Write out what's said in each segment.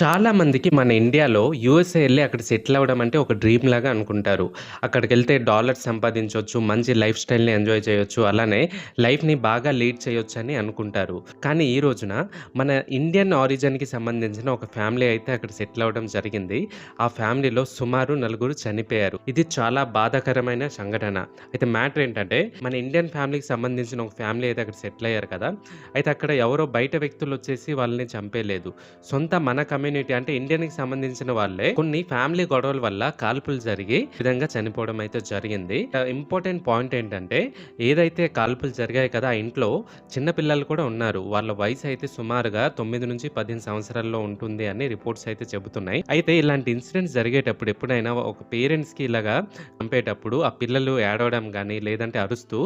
చాలా మందికి మన ఇండియాలో యూఎస్ఏ ఎళ్లి అక్కడ సెటిల్ అవ్వడం అంటే ఒక డ్రీమ్ లాగా అనుకుంటారు. అక్కడికెళ్తే డాలర్స్ సంపాదించొచ్చు, మంచి లైఫ్ స్టైల్‌ని ఎంజాయ్ చేయొచ్చు. అలానే లైఫ్‌ని బాగా లీడ్ చేయొచ్చని అనుకుంటారు. కానీ ఈ రోజున మన ఇండియన్ ఆరిజిన్‌కి సంబంధించిన ఒక ఫ్యామిలీ అయితే అక్కడ సెటిల్ అవ్వడం జరిగింది. ఆ ఫ్యామిలీలో సుమారు నలుగురు చనిపోయారు. ఇది చాలా బాధాకరమైన సంఘటన. అయితే మ్యాటర్ ఏంటంటే మన ఇండియన్ ఫ్యామిలీకి సంబంధించిన ఒక ఫ్యామిలీ అయితే అక్కడ సెటిల్ అయ్యారు కదా! అయితే అక్కడ ఎవరో బయట వ్యక్తులొచ్చేసి వాళ్ళని చంపేయలేదు. సొంత మన కమ్యూనిటీ అంటే ఇండియన్‌కి సంబంధించిన వాళ్ళే కొన్ని ఫ్యామిలీ గొడవల వల్ల కాల్పులు జరిగి ఈ విధంగా చనిపోవడం అయితే జరిగింది. ఇంపార్టెంట్ పాయింట్ ఏంటంటే ఏదైతే కాల్పులు జరిగాయి కదా! ఆ ఇంట్లో చిన్న పిల్లలు కూడా ఉన్నారు. వాళ్ళ వయసు అయితే సుమారుగా 9-15 సంవత్సరాల్లో ఉంటుంది అని రిపోర్ట్స్ అయితే చెబుతున్నాయి. అయితే ఇలాంటి ఇన్సిడెంట్స్ జరిగేటప్పుడు ఎప్పుడైనా ఒక పేరెంట్స్‌కి ఇలాగా చంపేటప్పుడు ఆ పిల్లలు ఏడవడం గాని, లేదంటే అరుస్తూ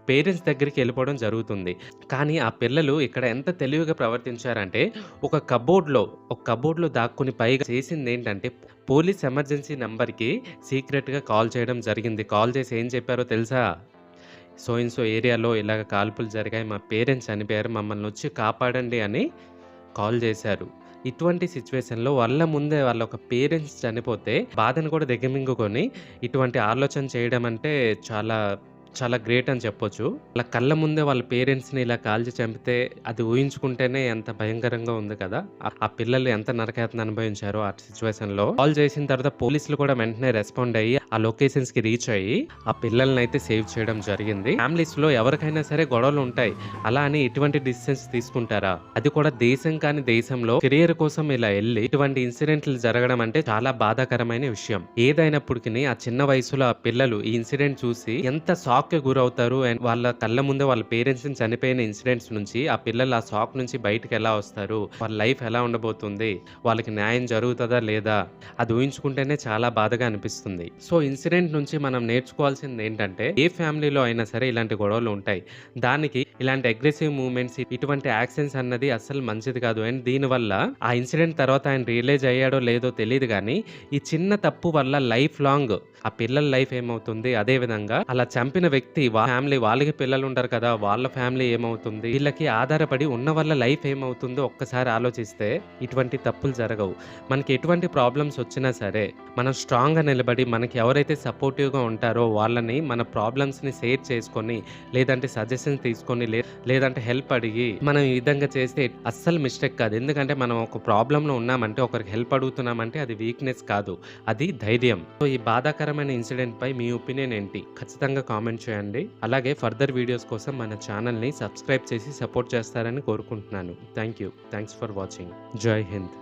పేరెంట్స్ దగ్గరికి ఎళ్ళిపోవడం జరుగుతుంది. కానీ ఆ పిల్లలు ఇక్కడ ఎంత తెలివిగా ప్రవర్తించారంటే ఒక కబోర్డ్‌లో దాక్కుని పైగా చేసిందేంటంటే పోలీస్ ఎమర్జెన్సీ నంబర్‌కి సీక్రెట్‌గా కాల్ చేయడం జరిగింది. కాల్ చేసి ఏం చెప్పారో తెలుసా? సో అండ్ సో ఏరియాలో ఇలాగ కాల్పులు జరిగాయి. మా పేరెంట్స్ చనిపోయారు. మమ్మల్నొచ్చి కాపాడండి అని కాల్ చేశారు. ఇటువంటి సిట్యుయేషన్‌లో వాళ్ళ ముందే వాళ్ళ ఒక పేరెంట్స్ చనిపోతే బాధను కూడా దిగమింగుకొని ఇటువంటి ఆలోచన చేయడం అంటే చాలా చాలా గ్రేట్ అని చెప్పొచ్చు. వాళ్ళ కళ్ళ ముందే వాళ్ళ పేరెంట్స్‌ని ఇలా కాల్చి చంపితే అది ఊహించుకుంటేనే ఎంత భయంకరంగా ఉంది కదా! ఆ పిల్లలు ఎంత నరకయాతన అనుభవించారో ఆ సిట్యుయేషన్‌లో. కాల్ చేసిన తర్వాత పోలీసులు కూడా వెంటనే రెస్పాండ్ అయ్యి ఆ లొకేషన్స్‌కి రీచ్ అయ్యి ఆ పిల్లలనైతే సేవ్ చేయడం జరిగింది. ఫ్యామిలీస్‌లో ఎవరికైనా సరే గొడవలుంటాయి. అలా అని ఇటువంటి డిసిషన్స్ తీసుకుంటారా? అది కూడా దేశం కాని దేశంలో కెరియర్ కోసం ఇలా ఎళ్లి ఇటువంటి ఇన్సిడెంట్లు జరగడం అంటే చాలా బాధాకరమైన విషయం. ఏదైనప్పటికిని ఆ చిన్న వయసులో ఆ పిల్లలు ఈ ఇన్సిడెంట్ చూసి ఎంత షాక్‌కి గురవుతారు. అండ్ వాళ్ళ కళ్ళ ముందే వాళ్ళ పేరెంట్స్‌ని చనిపోయిన ఇన్సిడెంట్స్ నుంచి ఆ పిల్లలు ఆ షాక్ నుంచి బయటికెలా వస్తారు? వాళ్ళ లైఫ్ ఎలా ఉండబోతుంది? వాళ్ళకి న్యాయం జరుగుతదా? లేదా? అది ఊహించుకుంటేనే చాలా బాధగా అనిపిస్తుంది. సో, ఇన్సిడెంట్ నుంచి మనం నేర్చుకోవాల్సిందేంటంటే ఏ ఫ్యామిలీలో అయినా సరే ఇలాంటి గొడవలు ఉంటాయి. దానికి ఇలాంటి అగ్రెసివ్ మూవ్‌మెంట్స్ ఇటువంటి యాక్షన్స్ అన్నది అస్సలు మంచిది కాదు. అండ్ దీనివల్ల ఆ ఇన్సిడెంట్ తర్వాత ఆయన రియలైజ్ అయ్యాడో లేదో తెలీదు గానీ, ఈ చిన్న తప్పు వల్ల లైఫ్ లాంగ్ ఆ పిల్లల లైఫ్ ఏమవుతుంది? అదే విధంగా అలా చంపిన వ్యక్తి ఫ్యామిలీ వాళ్ళకి పిల్లలుంటారు కదా! వాళ్ళ ఫ్యామిలీ ఏమవుతుంది? వీళ్ళకి ఆధారపడి ఉన్న వాళ్ళ లైఫ్ ఏమవుతుందో ఒక్కసారి ఆలోచిస్తే ఇటువంటి తప్పులు జరగవు. మనకి ఎటువంటి ప్రాబ్లమ్స్ వచ్చినా సరే, మనం స్ట్రాంగ్‌గా నిలబడి మనకి ఎవరైతే సపోర్టివ్‌గా ఉంటారో వాళ్ళని మన ప్రాబ్లమ్స్‌ని షేర్ చేసుకొని, లేదంటే సజెషన్స్ తీసుకొని, లేదంటే హెల్ప్ అడిగి మనం ఈ విధంగా చేస్తే అస్సలు మిస్టేక్ కాదు. ఎందుకంటే మనం ఒక ప్రాబ్లమ్‌లో ఉన్నామంటే ఒకరికి హెల్ప్ అడుగుతున్నామంటే అది వీక్‌నెస్ కాదు. అది ధైర్యం. సో, ఈ బాధాకరమైన ఇన్సిడెంట్‌పై మీ ఒపీనియన్ ఏంటి? ఖచ్చితంగా కామెంట్ చేయండి. అలాగే ఫర్దర్ వీడియోస్ కోసం మన ఛానెల్‌ని సబ్స్క్రైబ్ చేసి సపోర్ట్ చేస్తారని కోరుకుంటున్నాను. Thank you. Thanks for watching. జై హింద్.